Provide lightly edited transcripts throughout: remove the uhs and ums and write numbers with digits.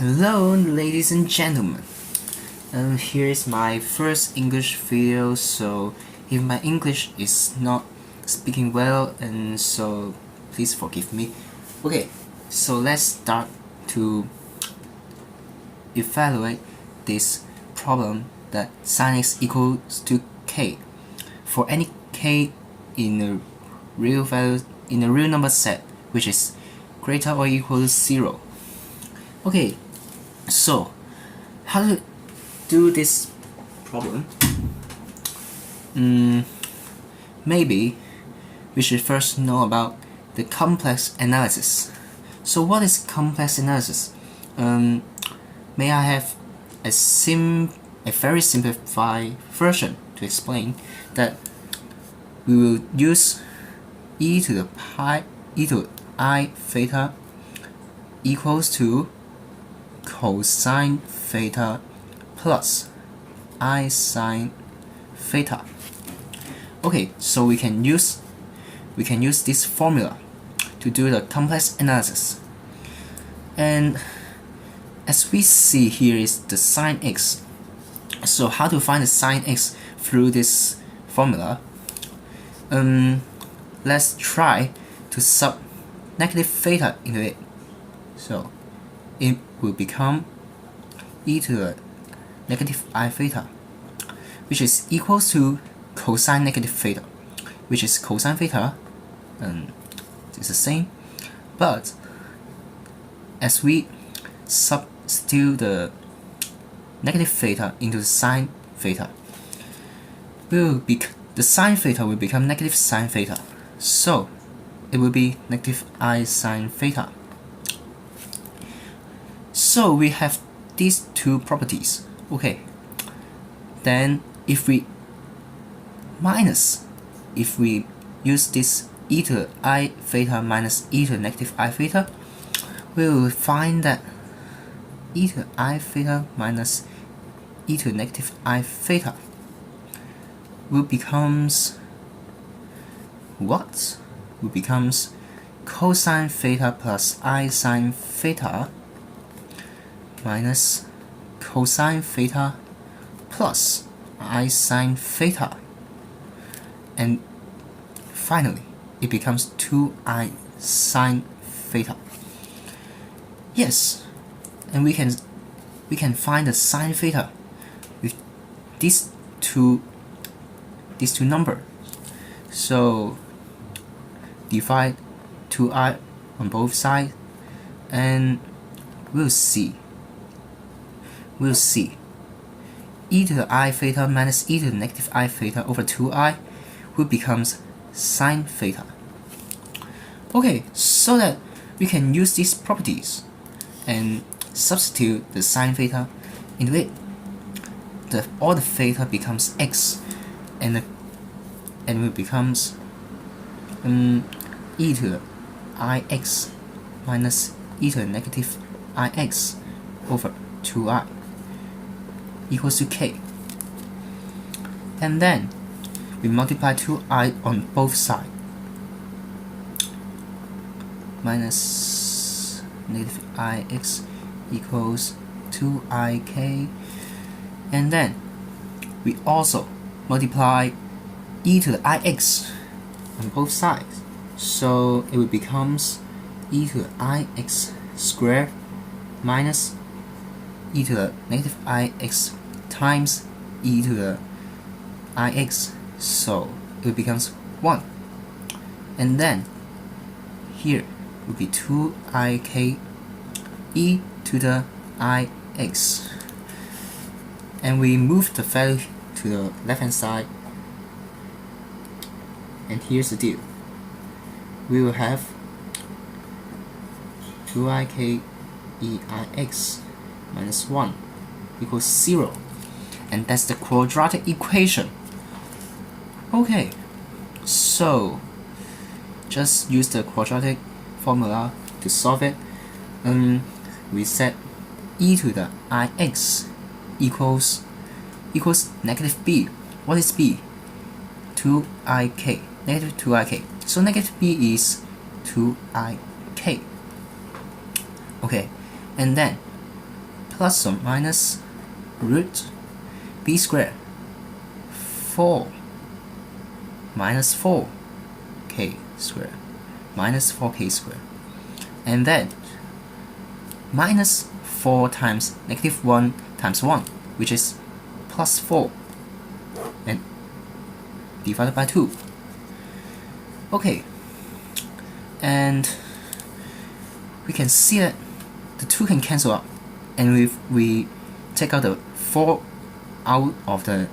Hello, ladies and gentlemen. Here is my first English video, so if my English is not speaking well, and so please forgive me. Okay, so let's start to evaluate this problem that sin x equals to k for any k in a real value in a real number set which is greater or equal to 0. Okay, so how to do this problem? Maybe we should first know about the complex analysis. So what is complex analysis? May I have a very simplified version to explain that we will use e to I theta equals to cosine theta plus I sine theta. Okay, so we can use this formula to do the complex analysis. And as we see here is the sin x. So how to find the sin x through this formula? Let's try to sub negative theta into it. So it will become e to the negative I theta, which is equals to cosine negative theta, which is cosine theta, it's the same, but as we substitute the negative theta into the sine theta, the sine theta will become negative sine theta, so it will be negative I sine theta. So we have these two properties. Okay, then if we use this e to the I theta minus e to the negative I theta, we will find that e to the I theta minus e to the negative I theta will becomes what? Will becomes cosine theta plus I sine theta minus cosine theta plus I sine theta, and finally it becomes 2I sine theta. Yes, and we can find the sine theta with these two numbers. So divide 2I on both sides, and we'll see e to the I theta minus e to the negative I theta over 2I will becomes sine theta. Okay, so that we can use these properties and substitute the sine theta into it. All the theta becomes x, and it becomes e to the ix minus e to the negative ix over 2I equals to k. And then we multiply 2I on both sides, minus negative ix equals 2ik, and then we also multiply e to the ix on both sides, so it will becomes e to the ix squared minus e to the negative ix times e to the ix, so it becomes 1. And then here will be 2ik e to the ix, and we move the value to the left hand side, and here's the deal. We will have 2ik ix minus 1 equals 0, and that's the quadratic equation. Okay, so just use the quadratic formula to solve it. We set e to the ix equals negative b. What is b? 2ik, negative 2ik. So negative b is 2ik. Okay, and then plus or minus root b squared 4 minus 4k squared minus 4k squared, and then minus 4 times negative 1 times 1, which is plus 4, and divided by 2. Okay, and we can see that the 2 can cancel out, and if we take out the 4 out of the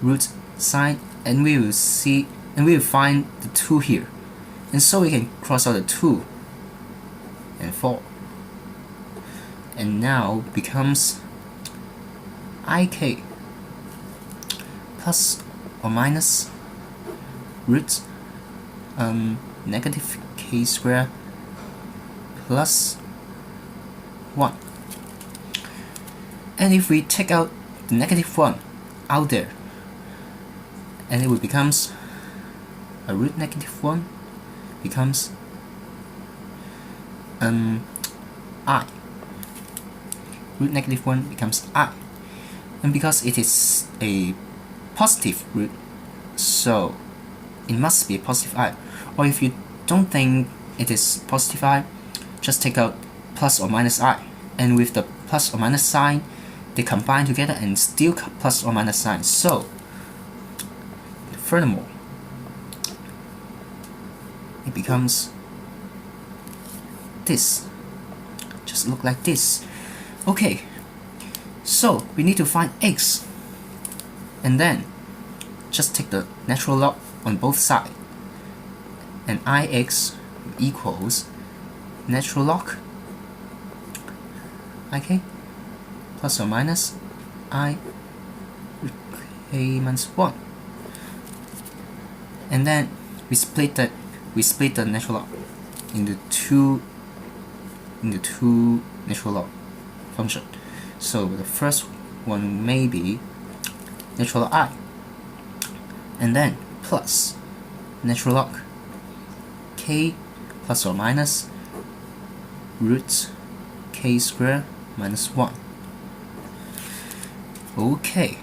root sign, and we will find the 2 here, and so we can cross out the 2 and 4, and now becomes ik plus or minus root negative k squared plus 1. And if we take out the negative 1 out there, and it will becomes a root negative 1 becomes I. Root negative 1 becomes I. And because it is a positive root, so it must be a positive I. Or if you don't think it is positive I, just take out plus or minus I, and with the plus or minus sign, they combine together and still plus or minus sign. So furthermore, it becomes this, just look like this. Okay, so we need to find x, and then just take the natural log on both sides, and ix equals natural log ik plus or minus I k minus 1, and then we split the natural log into two natural log function. So the first one may be natural log I, and then plus natural log k plus or minus root k squared minus 1. Okay,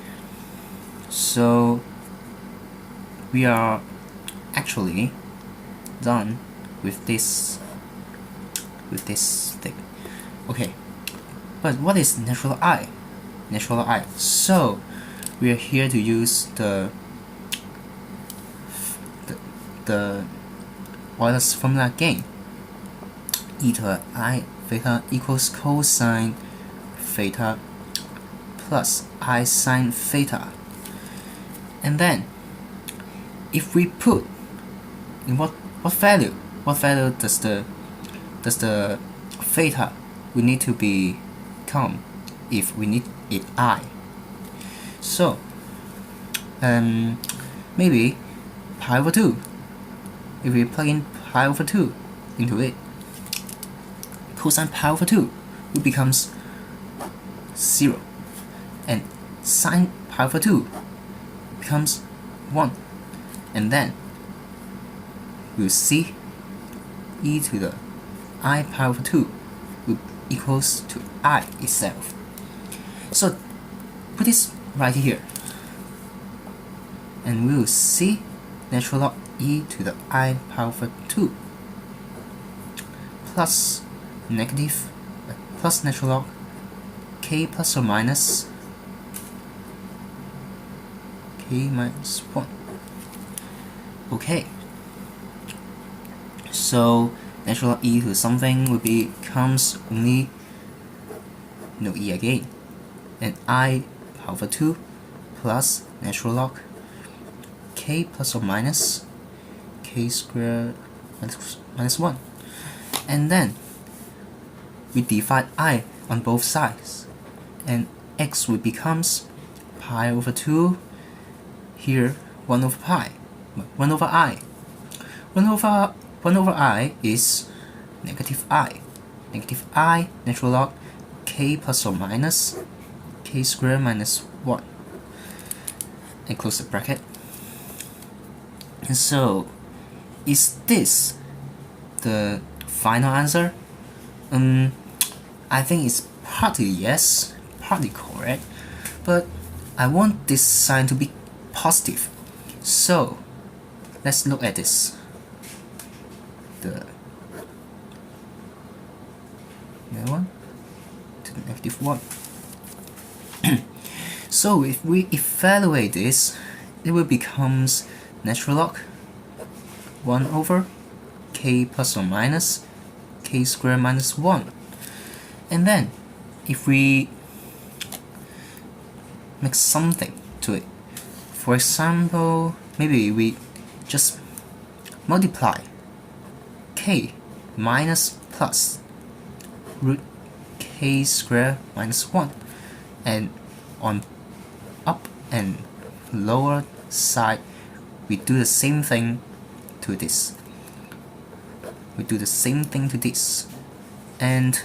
so we are actually done with this thing. Okay, but what is natural I? Natural I. So we are here to use the Euler's formula again. Eta I theta equals cosine theta plus I sine theta. And then if we put in what value does the theta we need to become if we need it I? So maybe pi over 2. If we plug in pi over 2 into it, cosine pi over 2 it becomes 0, and sine pi over 2 becomes 1, and then we'll see e to the I pi over 2 equals to I itself. So put this right here, and we'll see natural log e to the I pi over 2 plus natural log k plus or minus k minus 1. Okay, so natural log e to something will becomes only no e again, and I pi over 2 plus natural log k plus or minus k squared minus 1, and then we divide I on both sides, and x will becomes pi over 2 here 1 over pi 1 over I. 1 over I is negative I natural log k plus or minus k squared minus 1, and close the bracket. And so is this the final answer? I think it's partly yes, partly correct, but I want this sign to be positive. So let's look at this. The one to the -1. So if we evaluate this, it will becomes natural log 1 over k plus or minus k squared minus 1. And then if we make something to it, for example, maybe we just multiply k minus plus root k squared minus 1, and on up and lower side we do the same thing to this. We do the same thing to this, and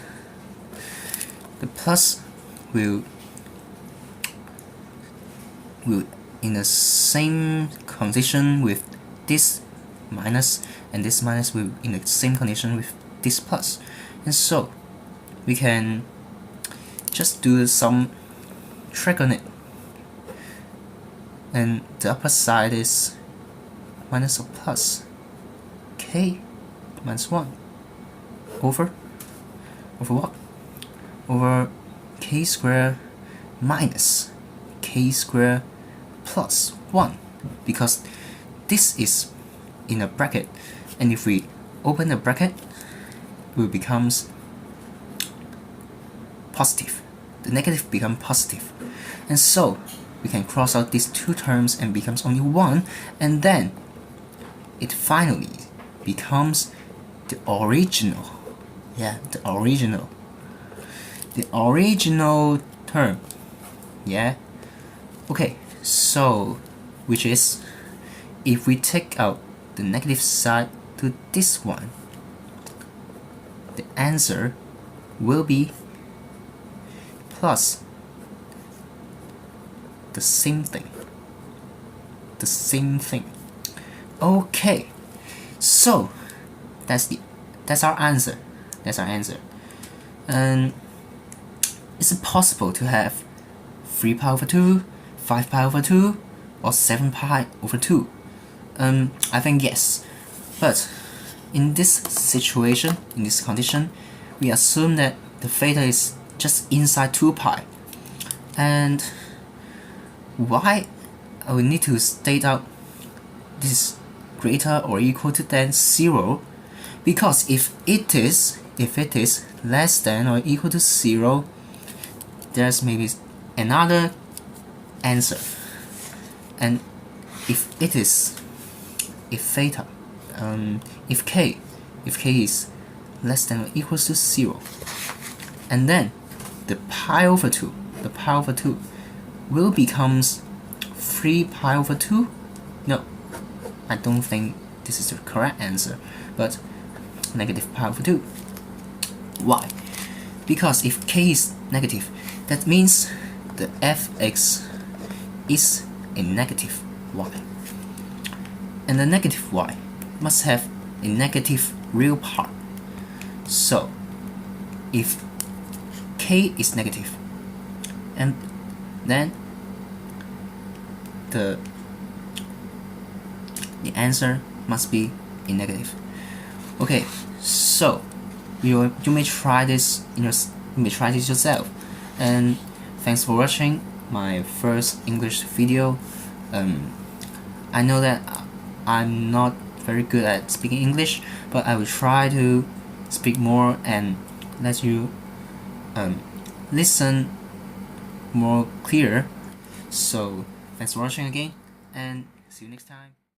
the plus will in the same condition with this minus, and this minus will in the same condition with this plus. And so we can just do some trick on it, and the upper side is minus or plus k minus 1 over what? Over k squared minus k squared plus 1, because this is in a bracket, and if we open the bracket, it will becomes positive. The negative become positive, and so we can cross out these two terms and becomes only 1, and then it finally becomes the original. Yeah, the original term. Yeah. Okay, so which is, if we take out the negative side to this one, the answer will be plus the same thing. Okay, so that's our answer. And is it possible to have 3 pi over 2, 5 pi over 2, or 7 pi over 2? I think yes, but in this situation, in this condition, we assume that the theta is just inside 2 pi. And why I will need to state out this is greater or equal to than 0, because if it is less than or equal to 0, there's maybe another answer. And if theta, if k is less than or equals to 0, and then the pi over 2 will becomes 3 pi over 2. No, I don't think this is the correct answer, but negative pi over 2. Why? Because if k is negative, that means the fx is a negative y, and the negative y must have a negative real part. So if k is negative, and then the answer must be a negative. Okay, so you may try this yourself. And thanks for watching my first English video. I know that I'm not very good at speaking English, but I will try to speak more and let you listen more clear. So thanks for watching again, and see you next time.